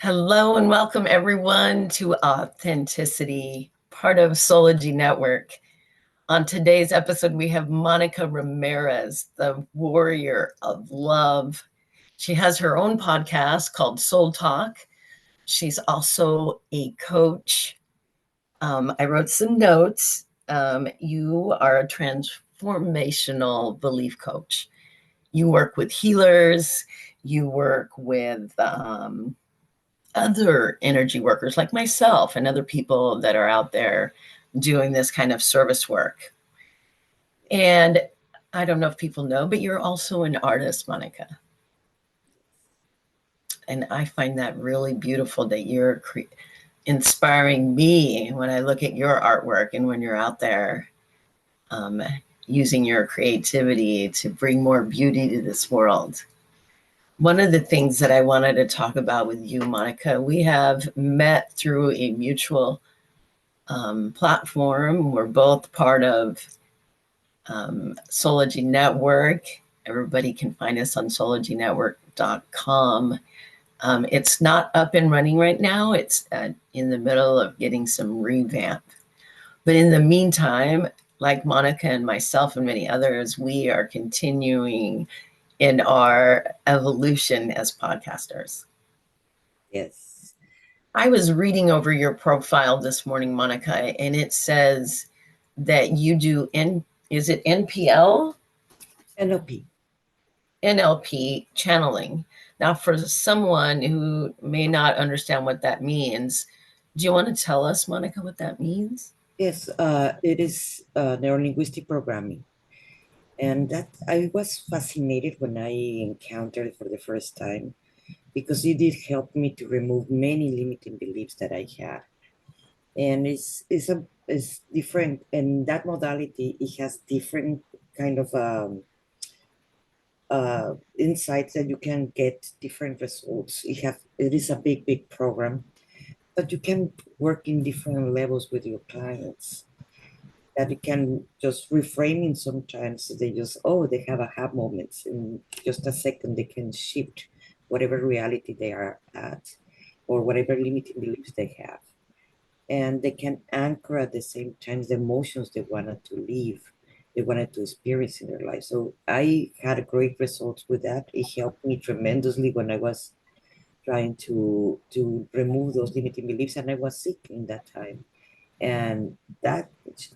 Hello and welcome everyone to Authenticity, part of Sology Network. On today's episode, we have Monica Ramirez, the warrior of love. She has her own podcast called Soul Talk. She's also a coach. I wrote some notes. You are a transformational belief coach. You work with healers. You work with other energy workers like myself and other people that are out there doing this kind of service work. And I don't know if people know, but you're also an artist, Monica. And I find that really beautiful that you're inspiring me when I look at your artwork and when you're out there using your creativity to bring more beauty to this world. One of the things that I wanted to talk about with you, Monica, we have met through a mutual platform. We're both part of Sology Network. Everybody can find us on sologynetwork.com. It's not up and running right now. It's in the middle of getting some revamp. But in the meantime, like Monica and myself and many others, we are continuing in our evolution as podcasters. Yes. I was reading over your profile this morning, Monica, and it says that you do is it NPL? NLP. NLP channeling. Now, for someone who may not understand what that means, do you want to tell us, Monica, what that means? Yes, it is neurolinguistic programming. And that I was fascinated when I encountered it for the first time because it did help me to remove many limiting beliefs that I had. And it's different. And that modality, it has different kind of insights that you can get different results. It is a big program, but you can work in different levels with your clients. That you can just reframing sometimes. They just, they have aha moments. In just a second, they can shift whatever reality they are at or whatever limiting beliefs they have. And they can anchor at the same time the emotions they wanted to live, they wanted to experience in their life. So I had great results with that. It helped me tremendously when I was trying to remove those limiting beliefs, and I was sick in that time. And that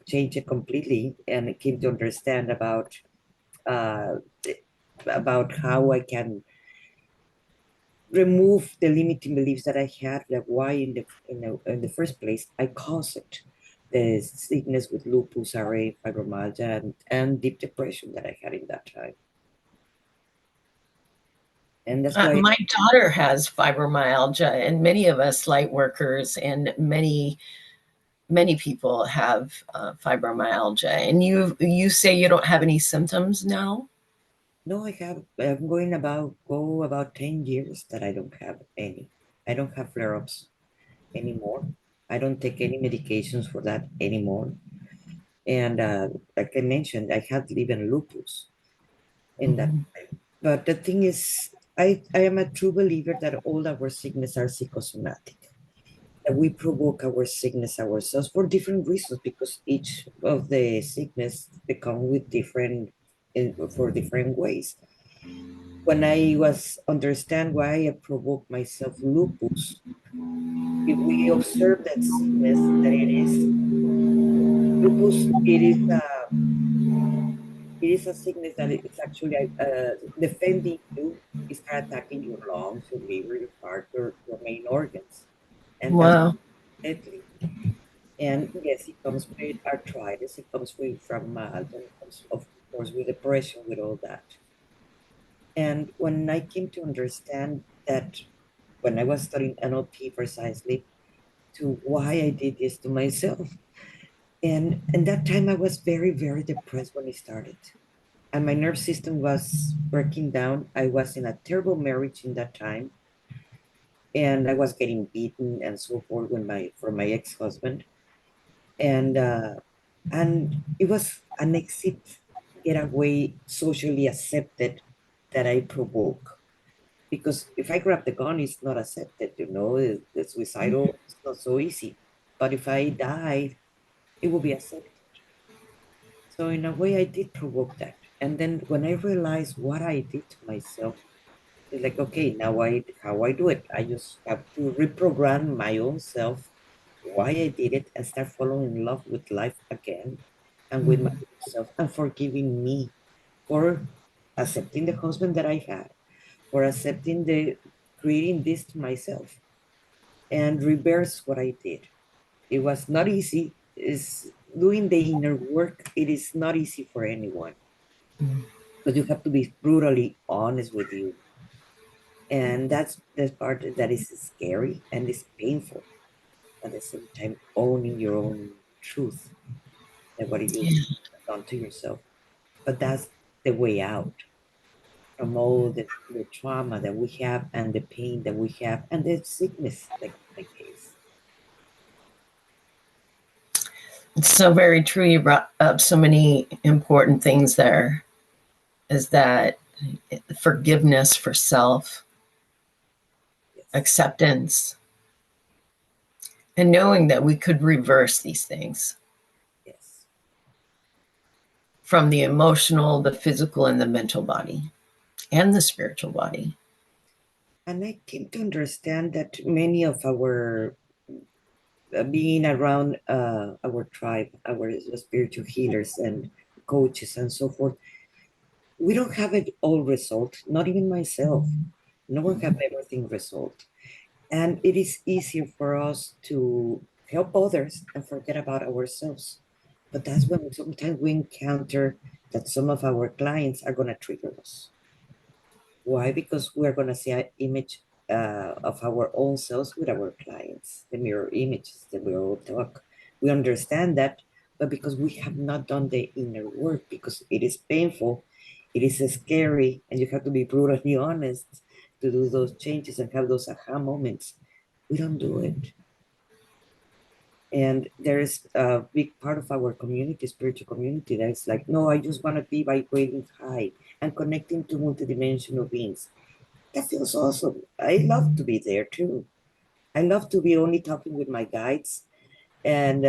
changed it completely, and I came to understand uh, about how I can remove the limiting beliefs that I had, like why in the first place I caused it, the sickness with lupus, RA, fibromyalgia, and deep depression that I had in that time. And that's why My daughter has fibromyalgia, and many of us light workers and many people have fibromyalgia. And you say you don't have any symptoms now? no, I'm going about 10 years that I don't have any. I don't have flare-ups anymore. I don't take any medications for that anymore. And like I mentioned, I had even lupus in that time. But the thing is, I am a true believer that all our sickness are psychosomatic. That we provoke our sickness ourselves for different reasons, because each of the sickness become with for different ways. When I was understand why I provoke myself lupus, if we observe that sickness that it is lupus, it is a sickness that it's actually defending you. It start attacking your lungs, your liver, your heart, your main organs, and that's Wow. deadly. And yes, it comes with arthritis. It comes with fibromyalgia. It comes, of course, with depression, with all that. And when I came to understand that, when I was studying NLP precisely, to why I did this to myself, and that time I was very depressed when it started, and my nerve system was breaking down. I was in a terrible marriage in that time, and I was getting beaten and so forth when my from my ex-husband, and it was an exit getaway socially accepted that I provoke, Because if I grab the gun, it's not accepted, it's suicidal, it's not so easy. But if I died, it will be accepted. So in a way, I did provoke that. And then when I realized what I did to myself, it's like, okay, now how I do it. I just have to reprogram my own self, why I did it, and start falling in love with life again and with myself and forgiving me for accepting the husband that I had, for accepting the creating this to myself and reverse what I did. It was not easy. Is doing the inner work. It is not easy for anyone, but you have to be brutally honest with you, and that's the part that is scary and is painful. At the same time, owning your own truth and what you Yeah. done to yourself. But that's the way out from all the trauma that we have and the pain that we have and the sickness, like in my case. It's so very true. You brought up so many important things there. Is that forgiveness for self, Yes, acceptance, and knowing that we could reverse these things yes. from the emotional, the physical, and the mental body, and the spiritual body. And I came to understand that many of our being around our tribe, our spiritual healers and coaches and so forth, we don't have it all resolved, not even myself. No one have everything resolved. And it is easier for us to help others and forget about ourselves. But that's when sometimes we encounter that some of our clients are going to trigger us. Why? Because we're going to see an image of our own selves with our clients, the mirror images that we all talk. We understand that, but because we have not done the inner work, because it is painful, it is scary, and you have to be brutally honest to do those changes and have those aha moments. We don't do it. And there is a big part of our community, spiritual community, that is like, no, I just want to be vibrating high and connecting to multidimensional beings. That feels awesome. I love to be there too. I love to be only talking with my guides and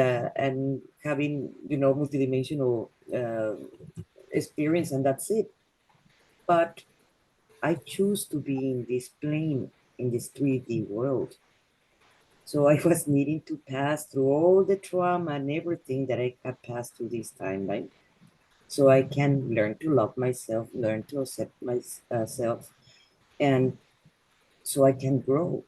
having multidimensional experience, and that's it. But I choose to be in this plane, in this 3D world. So I was needing to pass through all the trauma and everything that I have passed through this timeline, so I can learn to love myself, learn to accept myself, and so I can grow.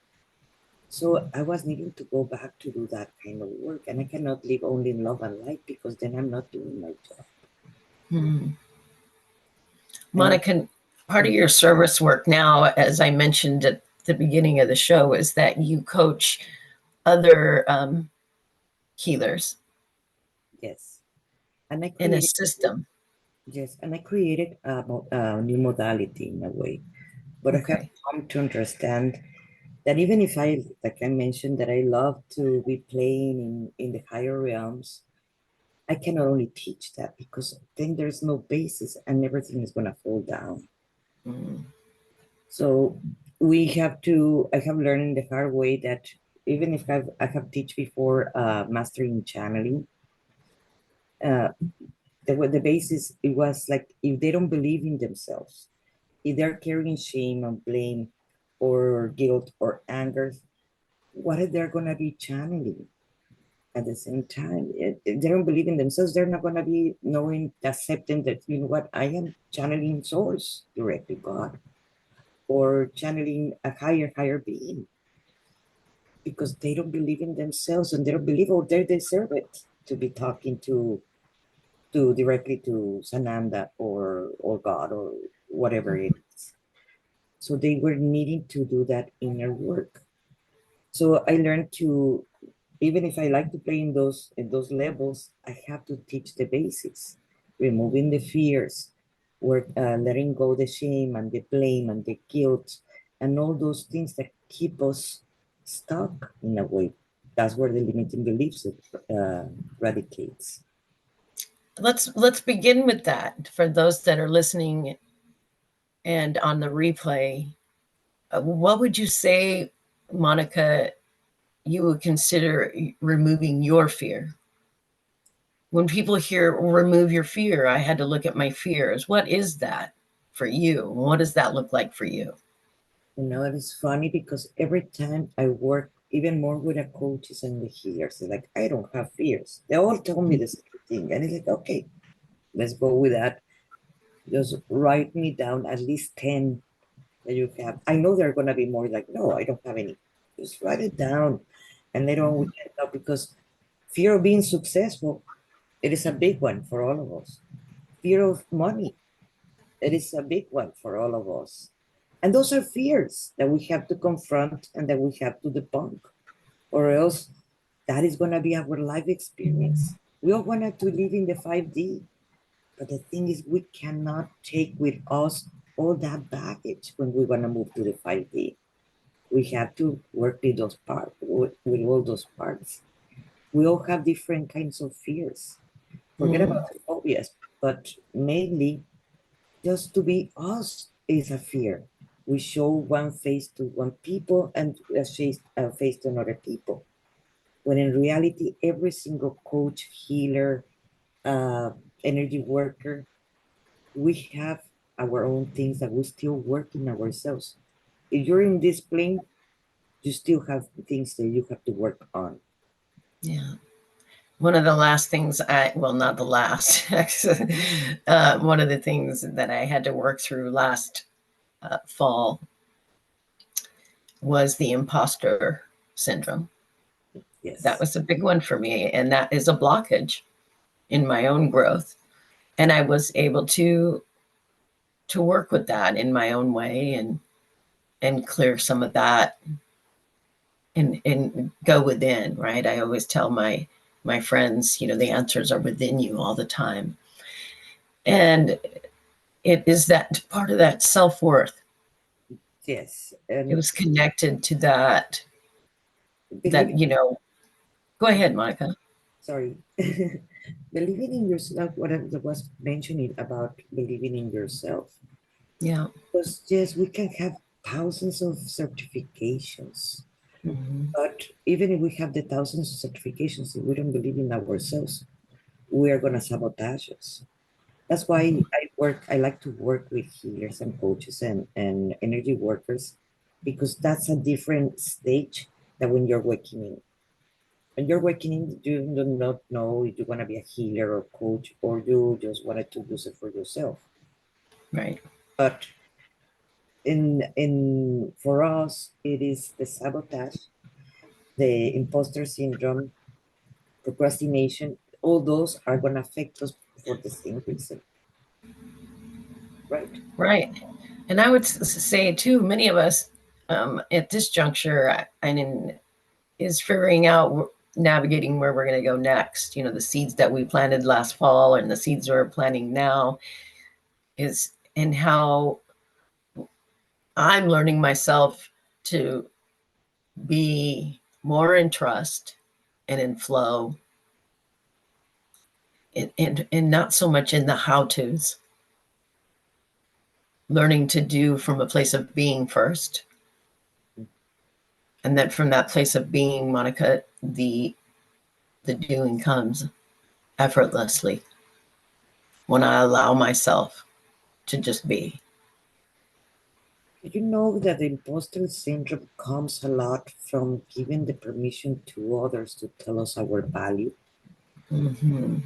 So I was needing to go back to do that kind of work, and I cannot live only in love and light because then I'm not doing my job. Hmm. And I, Monica, part of your service work now, as I mentioned at the beginning of the show, is that you coach other healers yes, and I in a created system. a new modality in a way, but I have Okay. come to understand that even if I, like I mentioned, that I love to be playing in the higher realms, I cannot only teach that because then there's no basis and everything is going to fall down. Mm. So we have to, I have learned the hard way that even if I have teach before mastering channeling, uh, the basis, it was like if they don't believe in themselves, if they're carrying shame and blame or guilt or anger, what are they going to be channeling? At the same time, if they don't believe in themselves, they're not going to be knowing, accepting that, you know what, I am channeling source, directly God, or channeling a higher being, because they don't believe in themselves and they don't believe, or they deserve it to be talking to directly to Sananda or God or whatever it is. So they were needing to do that inner work. So I learned to, even if I like to play in those levels, I have to teach the basics, removing the fears, work, letting go the shame and the blame and the guilt and all those things that keep us stuck in a way. That's where the limiting beliefs radicates. Let's begin with that for those that are listening and on the replay. What would you say, Monica, you would consider removing your fear? When people hear remove your fear, I had to look at my fears. What is that for you? What does that look like for you? You know, it is funny because every time I work even more with the coaches and the healers, they're like, I don't have fears. They all tell me the same thing. And it's like, okay, let's go with that. Just write me down at least 10 that you have. I know there are going to be more like, no, I don't have any. Just write it down. And later on, we can talk because fear of being successful, it is a big one for all of us. Fear of money, it is a big one for all of us. And those are fears that we have to confront and that we have to debunk, or else that is going to be our life experience. We all wanted to live in the 5D, but the thing is, we cannot take with us all that baggage when we want to move to the 5D. We have to work with those parts, with all those parts. We all have different kinds of fears. Forget Mm, about the phobias, but mainly just to be us is a fear. We show one face to one people and a face to another people. When in reality, every single coach, healer, uh, energy worker, we have our own things that we still work in ourselves. If you're in this plane, you still have things that you have to work on. yeah. One of the last things well, not the last, one of the things that I had to work through last fall was the imposter syndrome. That Yes. was a big one for me. And that is a blockage in my own growth. And I was able to work with that in my own way and clear some of that and go within, right? I always tell my friends, the answers are within you all the time. And it is that part of that self-worth. Yes. It And was connected to that, believe, go ahead, Monica. sorry, believing in yourself, what I was mentioning about believing in yourself. Yeah. Because yes, we can have thousands of certifications, Mm-hmm. but even if we have the thousands of certifications, if we don't believe in ourselves, we are gonna sabotage us. That's why I like to work with healers and coaches and energy workers, because that's a different stage than when you're waking in. When you're waking in, you do not know if you want to be a healer or coach, or you just wanted to use it for yourself. Right. But in for us, it is the sabotage, the imposter syndrome, procrastination. All those are going to affect us for the same reason, right? Right. And I would say too, many of us at this juncture, is figuring out navigating where we're going to go next. The seeds that we planted last fall and the seeds we're planting now is and how I'm learning myself to be more in trust and in flow and not so much in the how to's, learning to do from a place of being first. And then from that place of being, Monica, the doing comes effortlessly when I allow myself to just be. Did you know that the imposter syndrome comes a lot from giving the permission to others to tell us our value? Mm-hmm.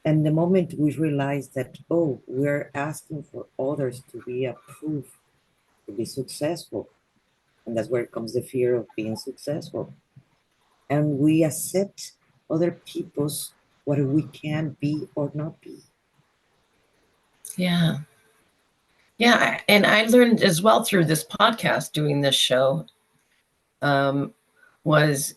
And the moment we realize that, oh, we're asking for others to be approved, to be successful, and that's where comes the fear of being successful. And we accept other people's what we can be or not be. Yeah. Yeah. And I learned as well through this podcast doing this show was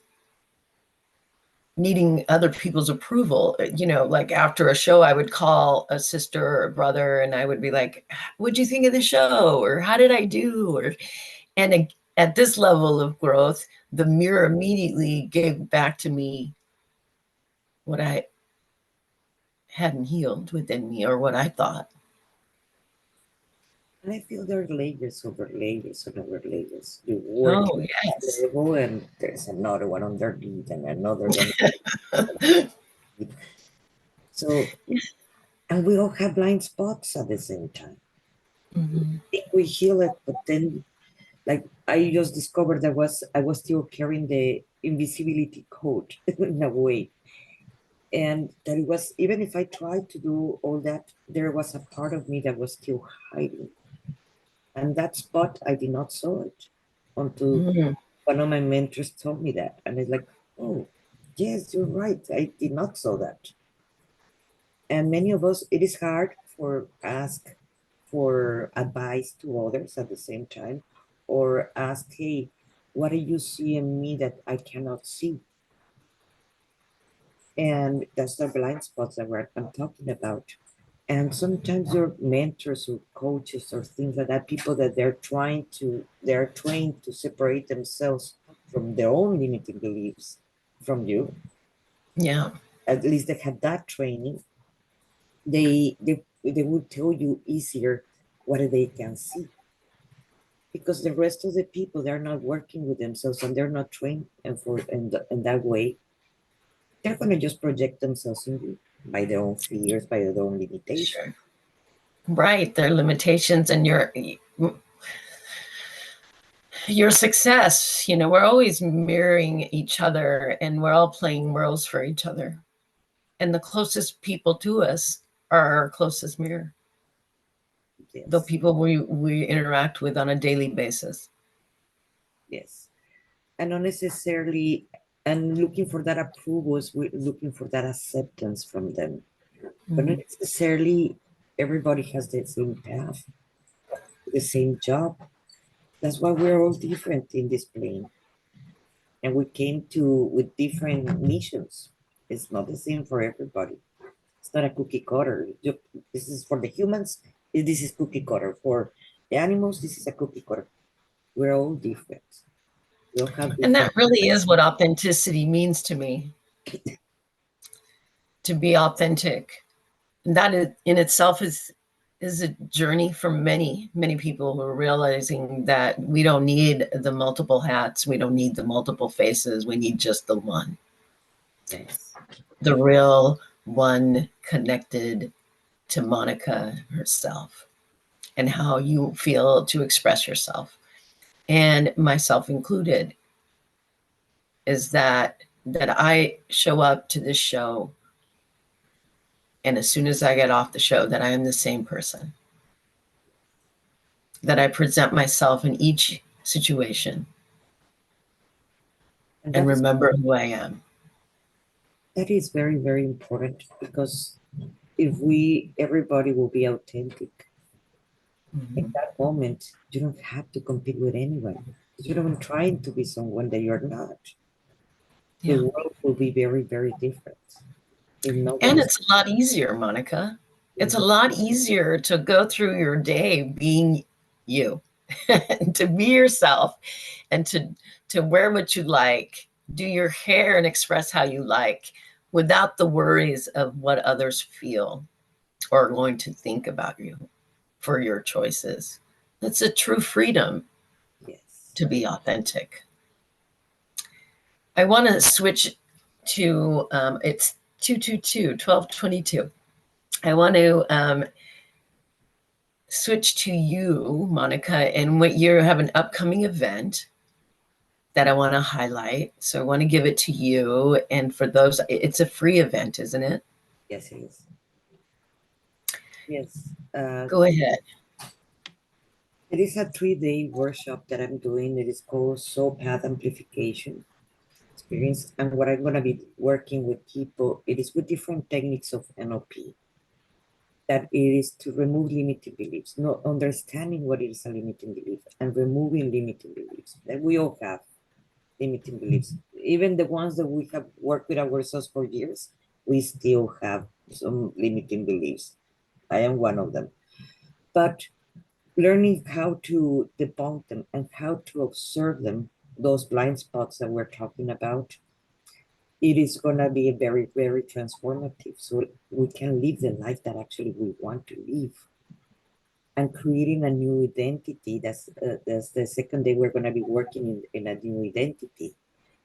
needing other people's approval. Like after a show, I would call a sister or a brother and I would be like, what'd you think of the show? Or how did I do? And at this level of growth, the mirror immediately gave back to me what I hadn't healed within me or what I thought. And I feel there are layers over layers and over layers. You work Oh, at that yes. level, and there's another one underneath, and another one. So, and we all have blind spots at the same time. Mhm. I think we heal it, but then, like, I just discovered I was still carrying the invisibility code in a way, and that it was, even if I tried to do all that, there was a part of me that was still hiding, and that spot I did not saw it until Mhm. one of my mentors told me that, and it's like, oh, yes, you're right, I did not saw that. And many of us, it is hard for ask for advice to others at the same time, or ask, hey, what do you see in me that I cannot see? And that's the blind spots that I'm talking about. And sometimes your mentors or coaches or things like that, people that they're trained to separate themselves from their own limiting beliefs from you. Yeah. At least they had that training. They would tell you easier what they can see, because the rest of the people, they're not working with themselves and they're not trained, and in that way they're going to just project themselves in you by their own fears, by their own limitations. Sure. Right. Their limitations and your success. We're always mirroring each other and we're all playing roles for each other. And the closest people to us are our closest mirror, the Yes, people we interact with on a daily basis. yes. And not necessarily, and looking for that approval is looking for that acceptance from them, but not Mhm. necessarily everybody has the same path, the same job. That's why we're all different in this plane, and we came to with different missions. It's not the same for everybody. It's not a cookie cutter. This is for the humans. This is cookie cutter. For the animals, this is a cookie cutter. We're all different. We all have And different. that really is what authenticity means to me, to be authentic. And that in itself is a journey for many, many people who are realizing that we don't need the multiple hats, we don't need the multiple faces, we need just the one, Yes. the real one connected to Monica herself and how you feel to express yourself. And myself included, is that I show up to this show, and as soon as I get off the show, that I am the same person, that I present myself in each situation And and remember who I am. that is very, very important, because if everybody will be authentic, in Mhm. that moment, you don't have to compete with anyone. You're not even trying to be someone that you're not. The Yeah. world will be very, very different if And nobody's. it's a lot easier, Monica. It's a Mhm. lot easier to go through your day being you, to be yourself, and to wear what you like, do your hair and express how you like, without the worries of what others feel or are going to think about you for your choices. That's a true freedom, Yes. to be authentic. I want to switch to it's 222-1222. I want to switch to you, Monica, and what you have an upcoming event that I want to highlight. So I want to give it to you. And for those, it's a free event, isn't it? Yes, it is. Yes. Go ahead. It is a 3-day workshop that I'm doing. It is called Soul Path Amplification Experience. And what I'm going to be working with people, it is with different techniques of NLP. That it is to remove limiting beliefs, not understanding what is a limiting belief and removing limiting beliefs. That we all have limiting beliefs. Even the ones that we have worked with ourselves for years, we still have some limiting beliefs. I am one of them. But learning how to debunk them and how to observe them, those blind spots that we're talking about, it is going to be a very, very transformative. So we can live the life that actually we want to live. and creating a new identity. That's the second day we're going to be working in a new identity.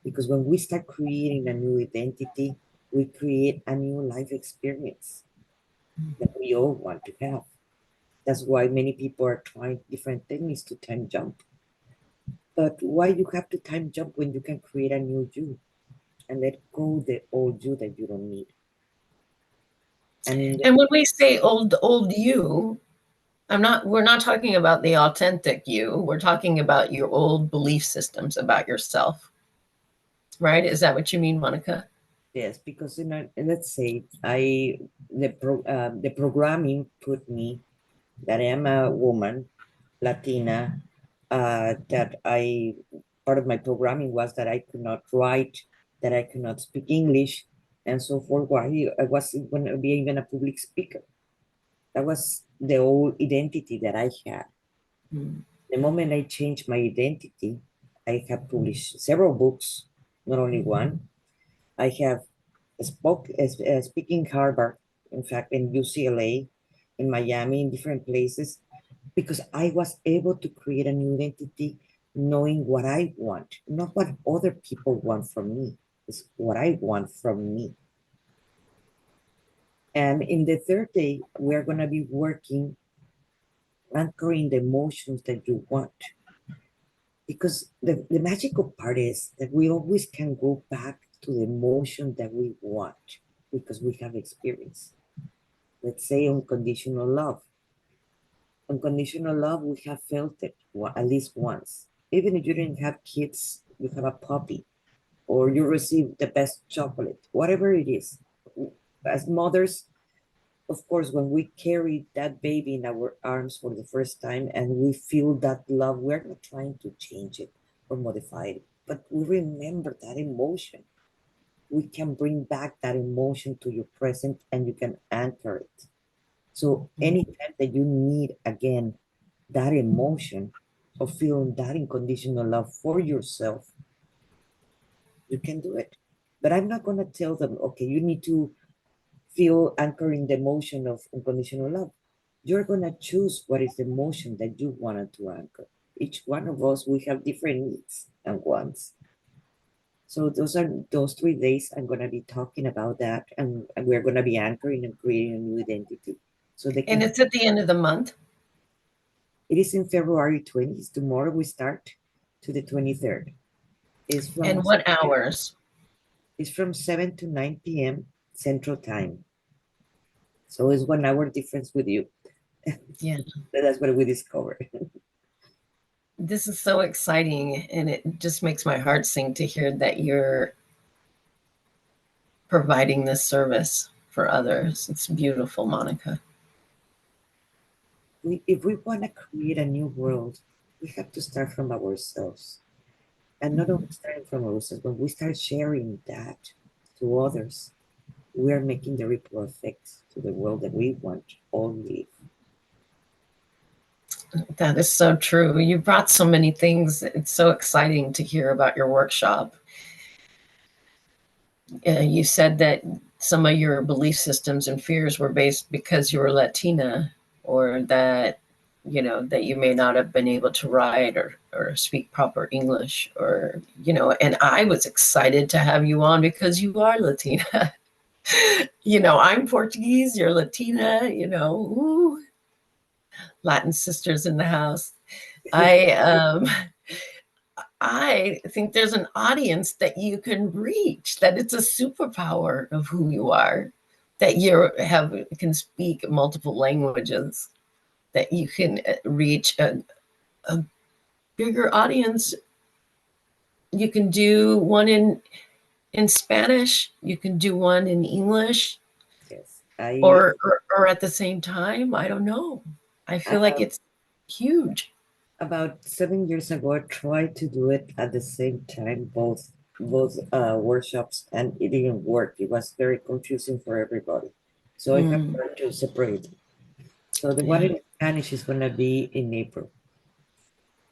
Because when we start creating a new identity, we create a new life experience that we all want to have. That's why many people are trying different techniques to time jump. But why you have to time jump when you can create a new you and let go the old you that you don't need? And when we say old you, we're not talking about the authentic you. We're talking about your old belief systems about yourself. Right? Is that what you mean, Monica? Yes, because let's say the programming put me that I am a woman, Latina, that I part of my programming was that I could not write, that I could not speak English, and so forth. Why I wasn't going to be even a public speaker. That was the old identity that I had. Mm. The moment I changed my identity, I have published several books, not only one. I have speaking Harvard, in fact, in UCLA, in Miami, in different places, because I was able to create a new identity knowing what I want, not what other people want from me. It's what I want from me. And in the third day, we're going to be working anchoring the emotions that you want. Because the magical part is that we always can go back to the emotion that we want because we have experience. Let's say unconditional love. Unconditional love, we have felt it at least once. Even if you didn't have kids, you have a puppy, or you receive the best chocolate, whatever it is. As mothers, of course, when we carry that baby in our arms for the first time and we feel that love, we're not trying to change it or modify it, but we remember that emotion. We can bring back that emotion to your present and you can anchor it. So anytime that you need again that emotion of feeling that unconditional love for yourself, you can do it. But I'm not going to tell them, okay, you need to feel anchoring the emotion of unconditional love. You're going to choose what is the emotion that you wanted to anchor. Each one of us, we have different needs and wants. So those 3 days I'm going to be talking about that, and we're going to be anchoring and creating a new identity. So they can. And it's at the end of the month. It is in February 20th. Tomorrow we start to the 23rd. It's from And what hours? It's from 7 to 9 p.m. Central Time. So it's 1 hour difference with you. Yeah. That's what we discovered. This is so exciting, and it just makes my heart sing to hear that you're providing this service for others. It's beautiful, Monica. If we want to create a new world, we have to start from ourselves. And not only starting from ourselves, when we start sharing that to others, we are making the ripple effect to the world that we want all live. That is so true. You brought so many things. It's so exciting to hear about your workshop. You said that some of your belief systems and fears were based because you were Latina, or that that you may not have been able to write or speak proper English, or and I was excited to have you on because you are Latina. I'm Portuguese, you're Latina, ooh, Latin sisters in the house. I I think there's an audience that you can reach, that it's a superpower of who you are, that can speak multiple languages, that you can reach a bigger audience. You can do one in Spanish, you can do one in English, Yes. or at the same time. I don't know. I feel like I it's huge. About 7 years ago, I tried to do it at the same time, both workshops, and it didn't work. It was very confusing for everybody. So I have learned to separate. So the one Yeah. in Spanish is gonna be in April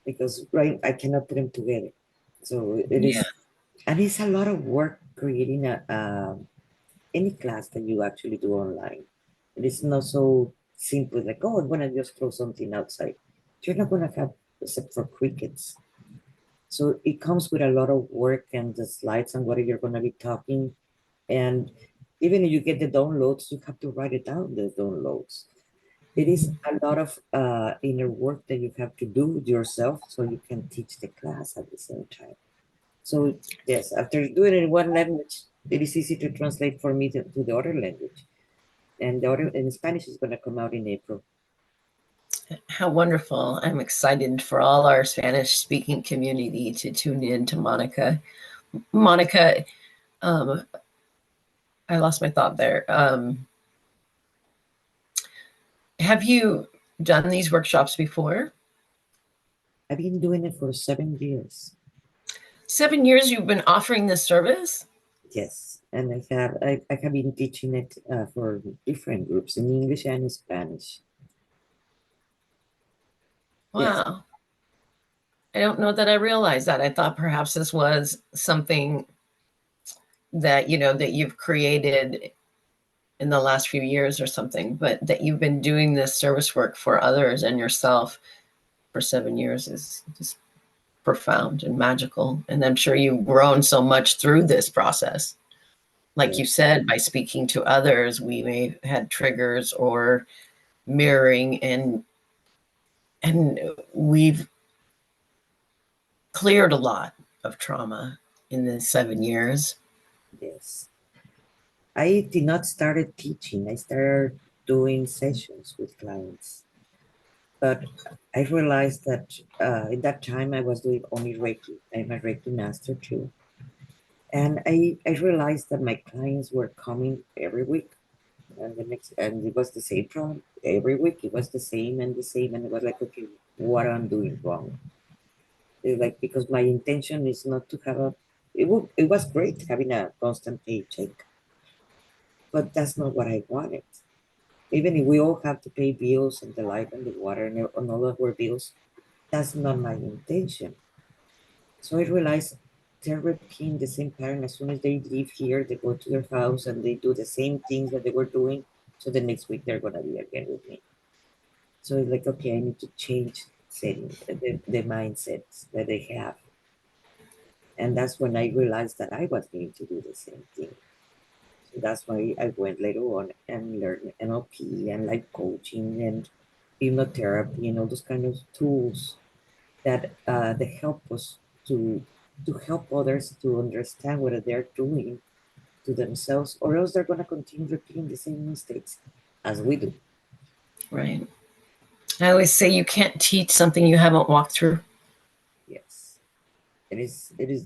because right I cannot put them together. So it Yeah. is, and it's a lot of work creating a any class that you actually do online. It is not so simply like, oh, I'm gonna just throw something outside. You're not gonna have except for crickets. So it comes with a lot of work and the slides and what you're gonna be talking. And even if you get the downloads, you have to write it down, the downloads. It is a lot of inner work that you have to do yourself so you can teach the class at the same time. So yes, after doing it in one language, it is easy to translate for me to the other language. And the other in Spanish is gonna come out in April. How wonderful. I'm excited for all our Spanish speaking community to tune in to Monica. Monica, I lost my thought there. Have you done these workshops before? I've been doing it for 7 years. 7 years you've been offering this service? Yes, and I have been teaching it for different groups in English and Spanish. Yes, Wow. I don't know that I realized that. I thought perhaps this was something that, that you've created in the last few years or something, but that you've been doing this service work for others and yourself for 7 years is just profound and magical. And I'm sure you've grown so much through this process. Like you yes, said, by speaking to others, we may have had triggers or mirroring, and we've cleared a lot of trauma in the 7 years. yes. I did not started teaching. I started doing sessions with clients, but I realized that in that time I was doing only Reiki. I'm a Reiki master too, and I realized that my clients were coming every week, and and it was the same problem every week. It was the same and the same, and it was like, okay, what I'm doing wrong? Like because my intention is not to have a. It was great having a constant paycheck, but that's not what I wanted. Even if we all have to pay bills and the light and the water and all of our bills, that's not my intention. So I realized they're repeating the same pattern. As soon as they leave here, they go to their house and they do the same things that they were doing. So the next week they're gonna be again with me. So it's like, okay, I need to change setting the mindsets that they have. And that's when I realized that I was going to do the same thing. So that's why I went later on and learned NLP and life coaching and hypnotherapy and all those kind of tools that they help us to help others to understand what they're doing to themselves, or else they're gonna continue repeating the same mistakes as we do. Right. I always say you can't teach something you haven't walked through. Yes, it is. It is.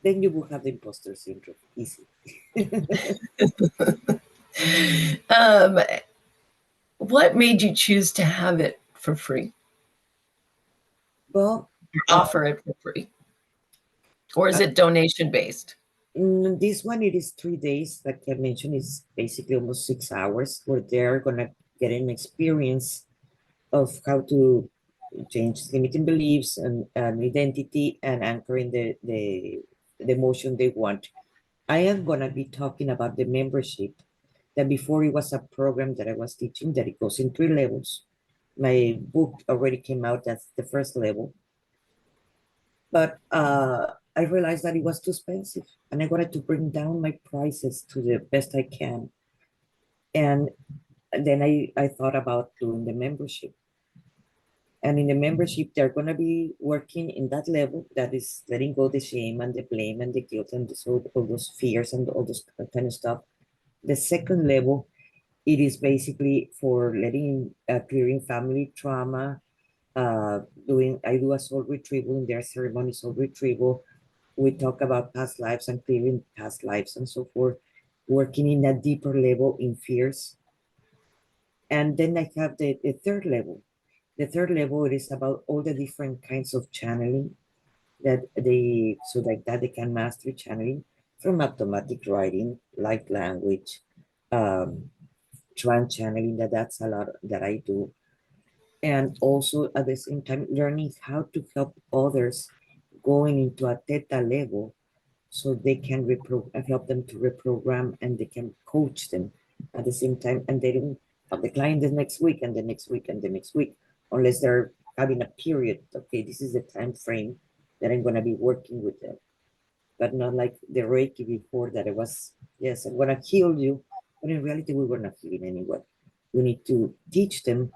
Then you will have the imposter syndrome. Easy. um, what made you choose to have it for free Well, or offer it for free? Or is uh, it donation based? this one it is 3 days. Like I mentioned, is basically almost 6 hours where they're gonna get an experience of how to change limiting beliefs and identity and anchoring the emotion they want. I am gonna be talking about the membership that before it was a program that I was teaching that it goes in 3 levels. My book already came out, that's the first level. But I realized that it was too expensive and I wanted to bring down my prices to the best I can. And then I thought about doing the membership. And in the membership, they're going to be working in that level that is letting go the shame and the blame and the guilt and all those fears and all those kind of stuff. The second level, it is basically for letting clearing family trauma. I do a soul retrieval in their ceremony, soul retrieval. We talk about past lives and clearing past lives and so forth. Working in a deeper level in fears. And then I have the third level. The third level it is about all the different kinds of channeling that so like that they can master channeling from automatic writing, light language, um, trance channeling. That's a lot that I do, and also at the same time learning how to help others going into a theta level so they can help them to reprogram and they can coach them at the same time and they don't of the client the next week and the next week and the next week, unless they're having a period. Okay, this is the time frame that I'm gonna be working with them, but not like the Reiki before that it was, yes, I'm gonna heal you, but in reality we were not healing anyone. We need to teach them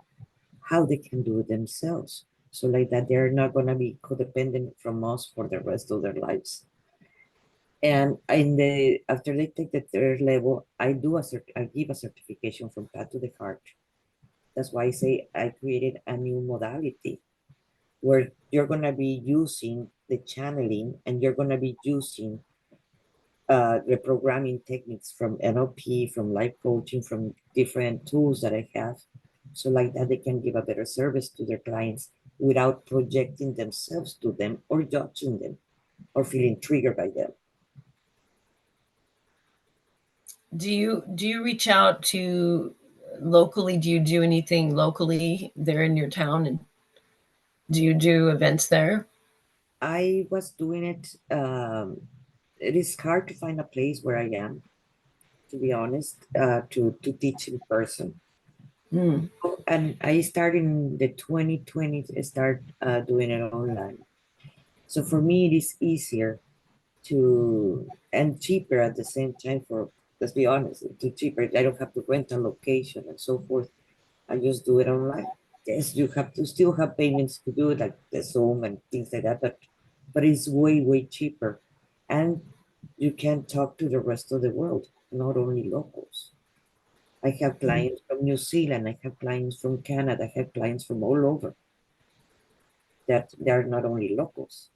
how they can do it themselves. So like that, they're not gonna be codependent from us for the rest of their lives. And in the after they take the third level, I give a certification from Path to the Heart. That's why I say I created a new modality where you're gonna be using the channeling and you're gonna be using reprogramming techniques from NLP, from life coaching, from different tools that I have. So like that, they can give a better service to their clients without projecting themselves to them or judging them or feeling triggered by them. Do you reach out to locally? Do you do anything locally there in your town? And do you do events there? I was doing it. It is hard to find a place where I am, to be honest, to teach in person. Mm. And I started in the 2020, start doing it online. So for me, it is easier to and cheaper at the same time. For let's be honest, too cheaper. I don't have to rent a location and so forth. I just do it online. Yes, you have to still have payments to do it, like the Zoom and things like that, but it's way cheaper, and you can talk to the rest of the world, not only locals. I have clients from New Zealand. I have clients from Canada. I have clients from all over that they are not only locals.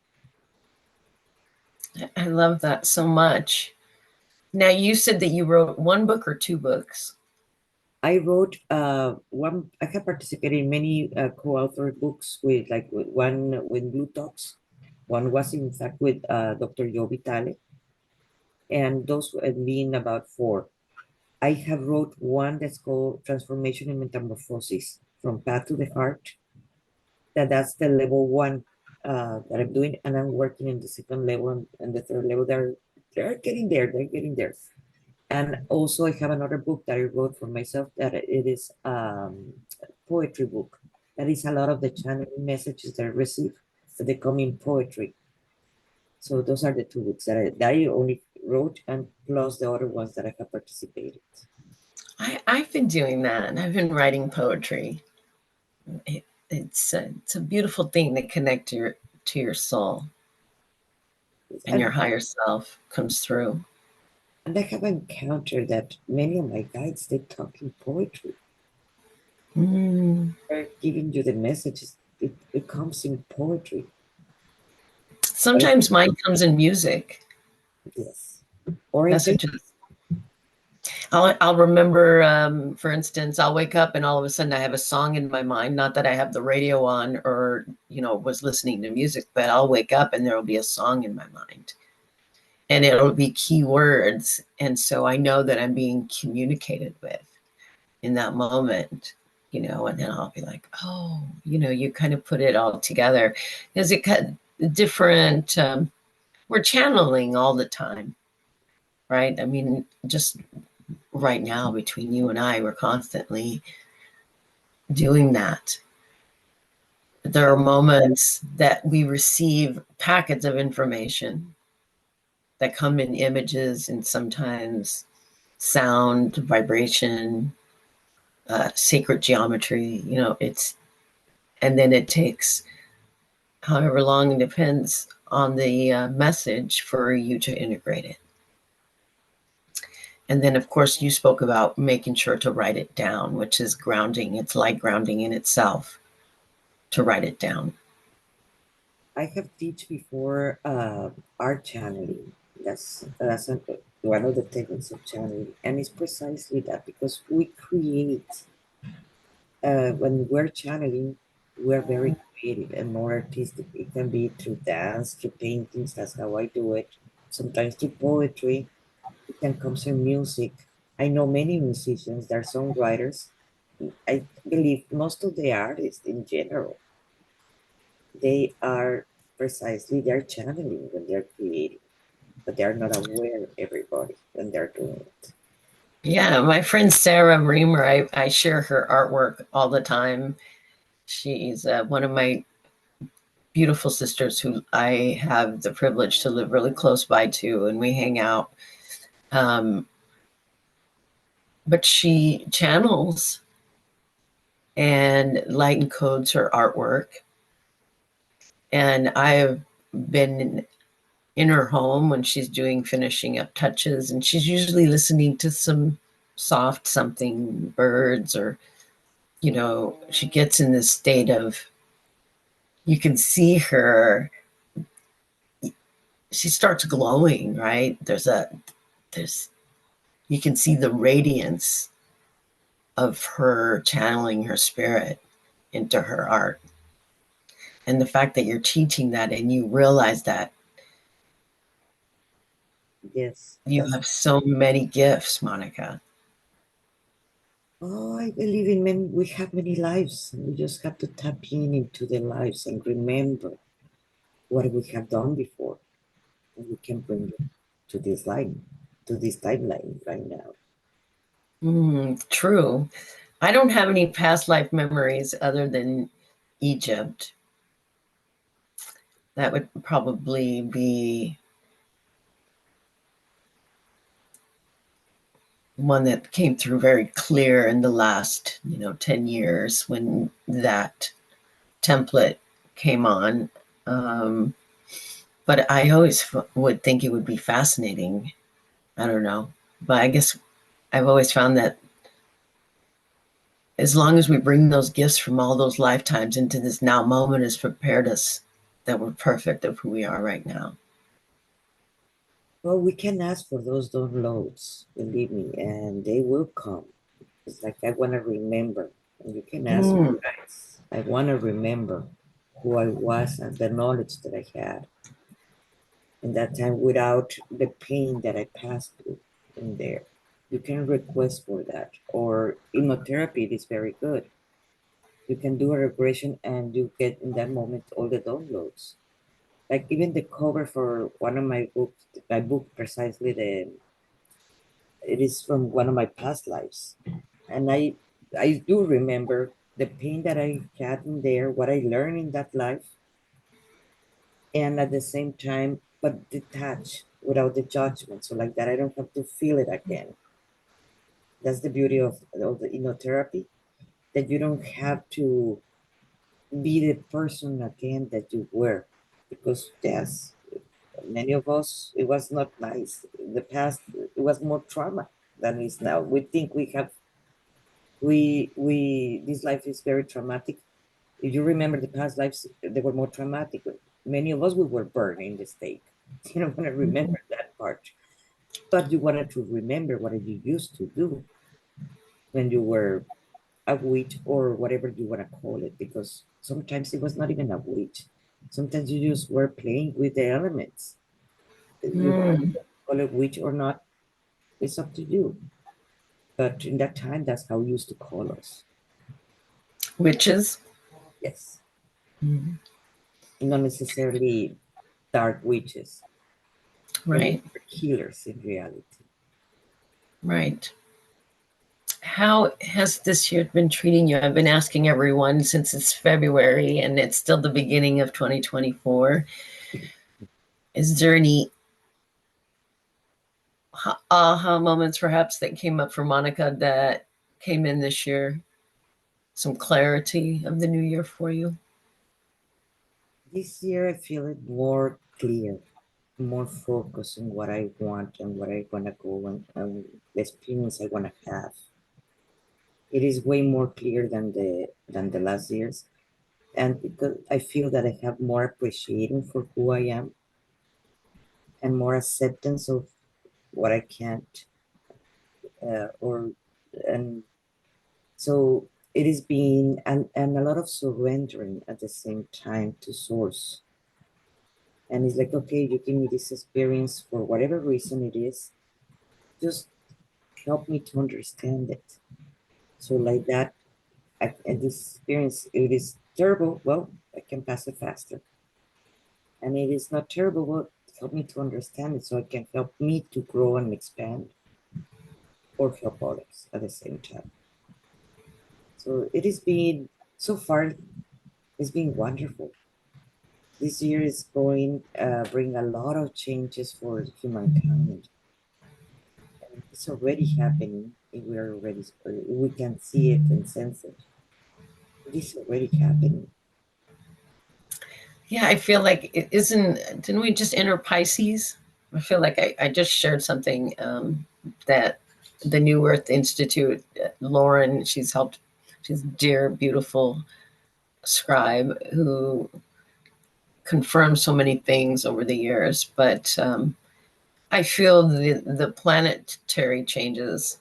I love that so much. Now, you said that you wrote one book or two books. I wrote one. I have participated in many co-authored books with one with Blue Talks. One was in fact with Dr. Joe Vitale, and those have been about four. I have wrote one that's called Transformation and Metamorphosis from Path to the Heart. That's the level one that I'm doing, and I'm working in the second level and the third level. They're getting there. They're getting there. And also, I have another book that I wrote for myself that it is poetry book. That is a lot of the channeling messages that I receive, that they come in poetry. So those are the two books that I only wrote, and plus the other ones that I have participated. I've been doing that. I've been writing poetry. It's a beautiful thing to connect to your soul, and And, your higher self comes through. and I have encountered that many of my guides, they talk in poetry. Mm. They're giving you the messages. It comes in poetry. But Sometimes mine comes in music. yes. Or in paper. Messages. I'll remember, for instance, I'll wake up and all of a sudden I have a song in my mind. Not that I have the radio on or, was listening to music, but I'll wake up and there will be a song in my mind and it'll be key words. And so I know that I'm being communicated with in that moment, and then I'll be like, oh, you kind of put it all together because it cut different, we're channeling all the time, right? I mean, just right now between you and I, we're constantly doing that. There are moments that we receive packets of information that come in images and sometimes sound, vibration, sacred geometry. And then it takes however long, it depends on the message for you to integrate it. And then, of course, you spoke about making sure to write it down, which is grounding. It's like grounding in itself to write it down. I have teach before art channeling. That's one of the techniques of channeling, and it's precisely that because we create when we're channeling, we're very creative and more artistic. It can be through dance, through paintings. That's how I do it. Sometimes through poetry. It can come through music. I know many musicians. They're songwriters. I believe most of the artists in general they are precisely they're channeling when they're creating, but they're not aware everybody when they're doing it. Yeah, my friend Sarah Reamer, I share her artwork all the time. She's one of my beautiful sisters who I have the privilege to live really close by to, and we hang out. Um, but she channels and light encodes her artwork. And I've been in her home when she's doing finishing up touches, and she's usually listening to some soft something, birds, or, she gets in this state of, you can see her, she starts glowing, right? There's, you can see the radiance of her channeling her spirit into her art. And the fact that you're teaching that and you realize that Yes, you that's. have so many gifts, Monica. Oh, I believe in many. We have many lives. We just have to tap in into the lives and remember what we have done before, and we can bring it to this line, to this timeline right now. True. I don't have any past life memories other than Egypt. That would probably be one that came through very clear in the last, 10 years when that template came on. Um, but I always would think it would be fascinating. I don't know. But I guess I've always found that as long as we bring those gifts from all those lifetimes into this now moment has prepared us, that we're perfect of who we are right now. Well, we can ask for those downloads, believe me, and they will come. It's like I want to remember, and you can ask me, Mm, guys. I want to remember who I was and the knowledge that I had in that time without the pain that I passed through in there. You can request for that, or hypnotherapy. It is very good. You can do a regression and you get in that moment all the downloads. Like even the cover for one of my books, my book precisely, the it is from one of my past lives, and I do remember the pain that I had in there, what I learned in that life, and at the same time, but detached without the judgment. So like that, I don't have to feel it again. That's the beauty of the hypnotherapy, that you don't have to be the person again that you were, because yes, many of us, it was not nice. In the past, it was more trauma than is now. We think we have, we this life is very traumatic. If you remember the past lives, they were more traumatic. Many of us, we were burned in the stake. You don't want to remember that part, but you wanted to remember what you used to do when you were a witch or whatever you want to call it, because sometimes it was not even a witch. Sometimes you just were playing with the elements. You want to mm. call it witch or not, it's up to you. But in that time, that's how we used to call us. Witches. Yes, Mhm. not necessarily dark witches, but we Right, were healers in reality. right. How has this year been treating you? I've been asking everyone since it's February and it's still the beginning of 2024. Is there any aha moments perhaps that came up for Monica that came in this year? Some clarity of the new year for you? This year, I feel it more clear, more focused on what I want and what I want to go and the experience I want to have. It is way more clear than the last years, and because I feel that I have more appreciation for who I am and more acceptance of what I can't, or and so it is being and a lot of surrendering at the same time to source. And it's like, okay, you give me this experience for whatever reason it is, just help me to understand it. So like that, and this experience, it is terrible, well, I can pass it faster. And it is not terrible, well, help me to understand it so it can help me to grow and expand. or help others at the same time. So it has been, so far, it's been wonderful. This year is going bring a lot of changes for humankind. And it's already happening. We are already, we can see it and sense it. It is already happening. Yeah, I feel like it isn't, didn't we just enter Pisces? I feel like I just shared something that the New Earth Institute, Lauren, she's helped, she's a dear, beautiful scribe who confirmed so many things over the years. But I feel the planetary changes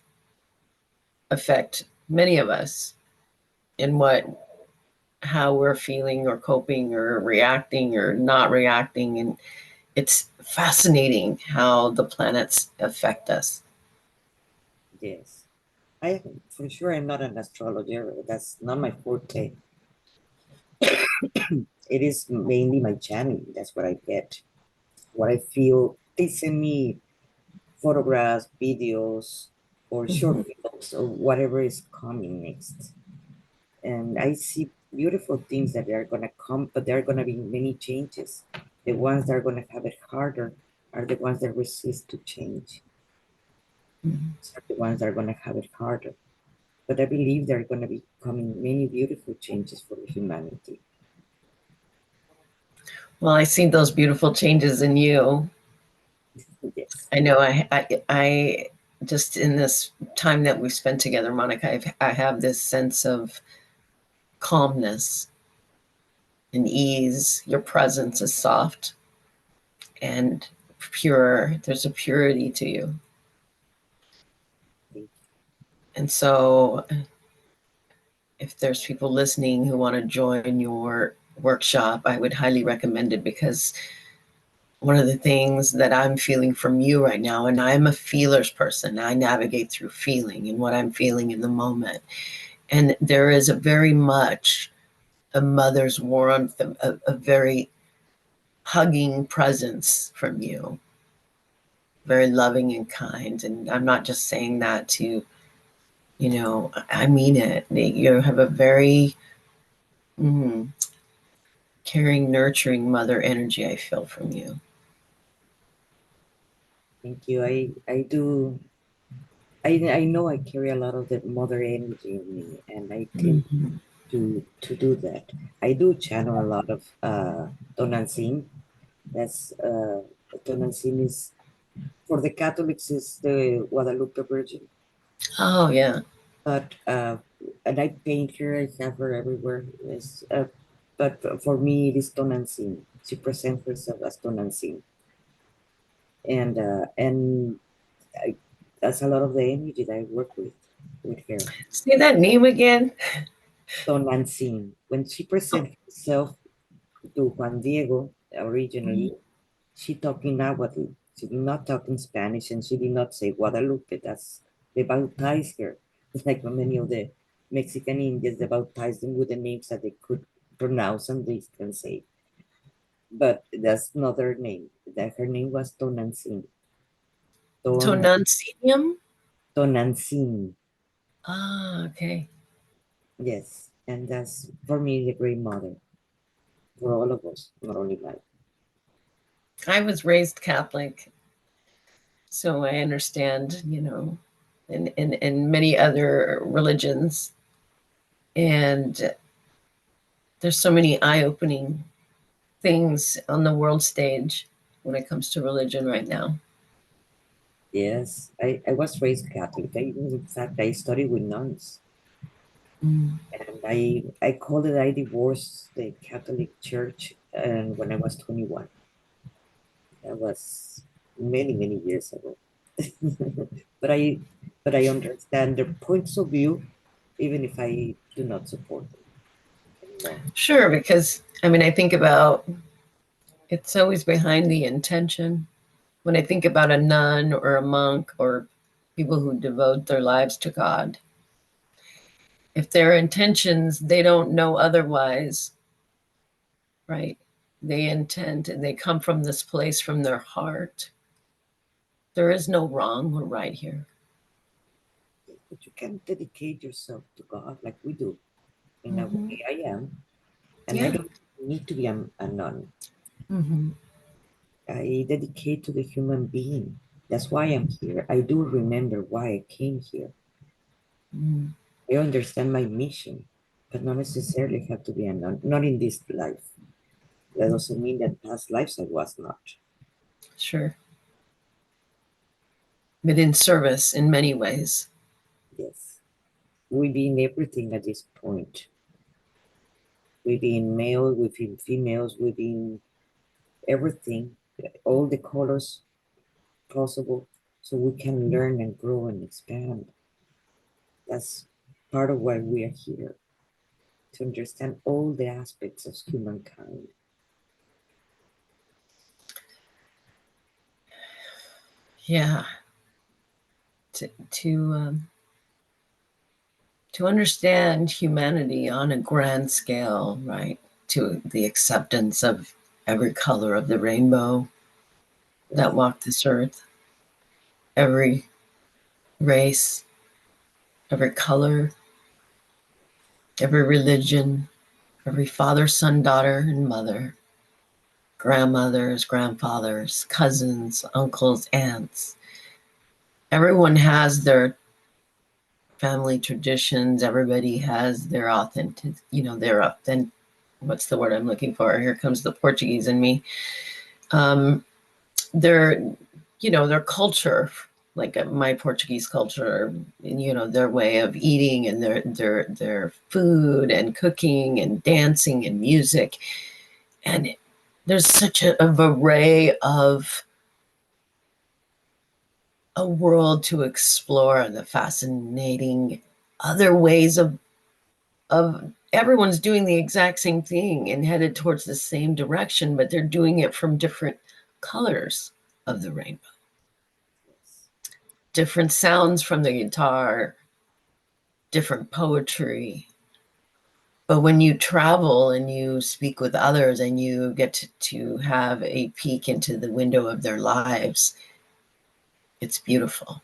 affect many of us in how we're feeling or coping or reacting or not reacting. And it's fascinating how the planets affect us. Yes. I, for sure, I'm not an astrologer. That's not my forte. It is mainly my channel. That's what I get. What I feel. They send me photographs, videos, or short Mhm. films, or whatever is coming next. And I see beautiful things that are going to come, but there are going to be many changes. The ones that are going to have it harder are the ones that resist to change. Mhm. Are the ones that are going to have it harder. But I believe there are going to be coming many beautiful changes for humanity. Well, I see those beautiful changes in you. Yes, I know I just in this time that we've spent together, Monica, I have this sense of calmness and ease. Your presence is soft and pure. There's a purity to you. And so if there's people listening who want to join your workshop, I would highly recommend it because one of the things that I'm feeling from you right now, and I'm a feelers person, I navigate through feeling and what I'm feeling in the moment. And there is a very much a mother's warmth, a very hugging presence from you, very loving and kind. And I'm not just saying that to, I mean it. You have a very mm, caring, nurturing mother energy I feel from you. thank you. I do. I know I carry a lot of the mother energy in me, and I tend Mhm. to do that. I do channel a lot of Tonantzin. That's Tonantzin is for the Catholics is the Guadalupe Virgin, Oh, yeah. but and I paint her. I have her everywhere. Yes, but for me it is Tonantzin. She presents herself as Tonantzin, and I, that's a lot of the energy that I work with her. Say that name again. Tonantzin. When she presents herself to Juan Diego originally, she talking Nahuatl. She did not talk in Spanish, and she did not say Guadalupe. That's they baptized her. It's like many of the Mexican Indians, they baptized them with the names that they could pronounce and they can say. But that's not her name. That her name was Tonantzin. Ton Tonuncium. Tonantzin. Ah, okay. Yes, and that's for me the great mother for all of us, not only mine. I was raised Catholic, so I understand, in many other religions. And there's so many eye-opening things on the world stage when it comes to religion right now. Yes, I was raised Catholic. In fact, I studied with nuns. Mm. And I called it I divorced the Catholic Church and when I was 21. That was many years ago. but I but I understand their points of view, even if I do not support them anymore. Sure, because I mean, I think about it's always behind the intention. When I think about a nun or a monk or people who devote their lives to God, if their intentions, they don't know otherwise, right? They intend and they come from this place from their heart. There is no wrong or right here. But you can dedicate yourself to God like we do. In a Mm-hmm. way, I am. And I Yeah. don't need to be a nun. Mm-hmm. I dedicate to the human being. That's why I'm here. I do remember why I came here. Mm-hmm. I understand my mission, but not necessarily have to be a nun, not in this life. That doesn't mean that past lives I was not. Sure. But in service in many ways. Yes. Within everything at this point. Within male, within females, within everything, all the colors possible, so we can learn and grow and expand. That's part of why we are here, to understand all the aspects of humankind. Yeah. To understand humanity on a grand scale, right? To the acceptance of every color of the rainbow that Right. walk this earth, every race, every color, every religion, every father, son, daughter, and mother, grandmothers, grandfathers, cousins, uncles, aunts. Everyone has their family traditions. Everybody has their authentic, their authentic. What's the word I'm looking for? Here comes the Portuguese in me. Um, their, their culture, like my Portuguese culture, their way of eating and their food and cooking and dancing and music. And there's such an array of a world to explore and the fascinating other ways of everyone's doing the exact same thing and headed towards the same direction, but they're doing it from different colors of the rainbow, Yes. different sounds from the guitar, different poetry. But when you travel and you speak with others and you get to have a peek into the window of their lives, it's beautiful.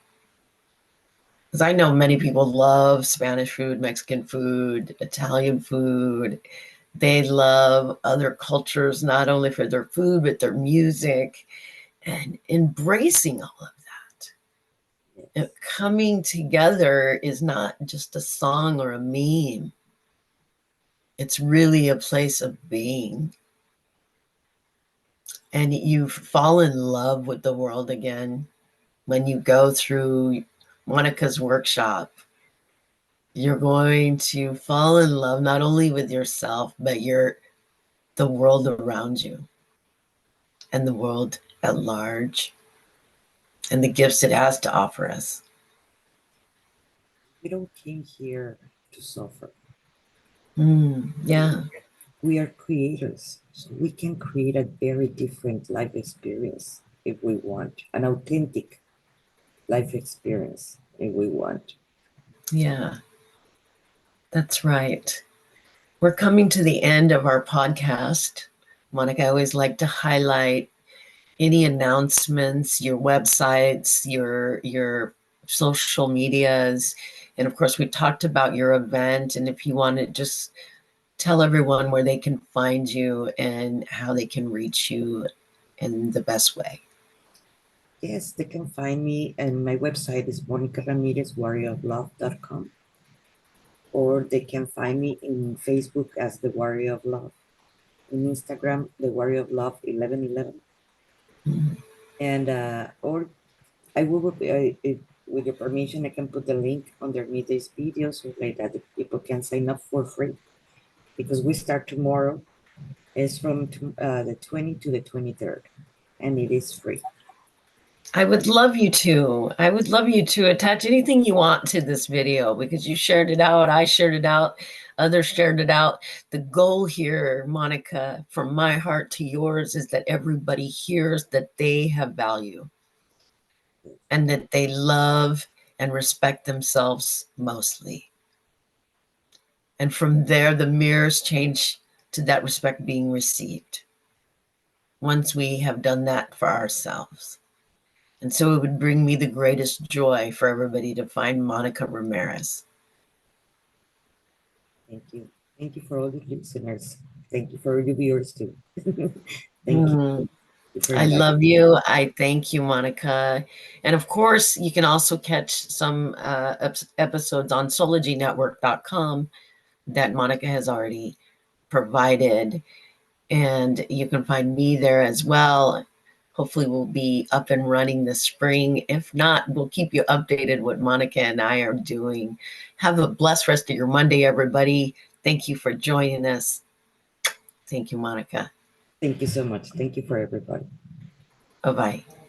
Because I know many people love Spanish food, Mexican food, Italian food. They love other cultures, not only for their food, but their music, and embracing all of that. Yes. Coming together is not just a song or a meme. It's really a place of being. And you fall in love with the world again when you go through Monica's workshop. You're going to fall in love not only with yourself, but the world around you and the world at large and the gifts it has to offer us. We don't came here to suffer. Yeah. We are creators, so we can create a very different life experience if we want, an authentic life experience if we want. Yeah, that's right. We're coming to the end of our podcast. Monica, I always like to highlight any announcements, your websites, your social medias. And of course, we talked about your event. And if you want to just tell everyone where they can find you and how they can reach you in the best way. Yes, they can find me, and my website is Monica Ramirez, warrioroflove.com, or they can find me in Facebook as the Warrior of Love, in Instagram, the Warrior of Love 1111, Mhm. and or I will, with your permission, I can put the link underneath this video so like that the people can sign up for free, because we start tomorrow. It's from the 20 to the 23rd, and it is free. I would love you to. I would love you to attach anything you want to this video because you shared it out. I shared it out. Others shared it out. The goal here, Monica, from my heart to yours, is that everybody hears that they have value and that they love and respect themselves mostly. And from there, the mirrors change to that respect being received once we have done that for ourselves. And so it would bring me the greatest joy for everybody to find Monica Ramirez. Thank you. Thank you for all the listeners. Thank you for the viewers too. Thank you. I love you. I thank you, Monica. And of course, you can also catch some episodes on sologynetwork.com that Monica has already provided. And you can find me there as well. Hopefully we'll be up and running this spring. If not, we'll keep you updated what Monica and I are doing. Have a blessed rest of your Monday, everybody. Thank you for joining us. Thank you, Monica. Thank you so much. Thank you for everybody. Bye-bye.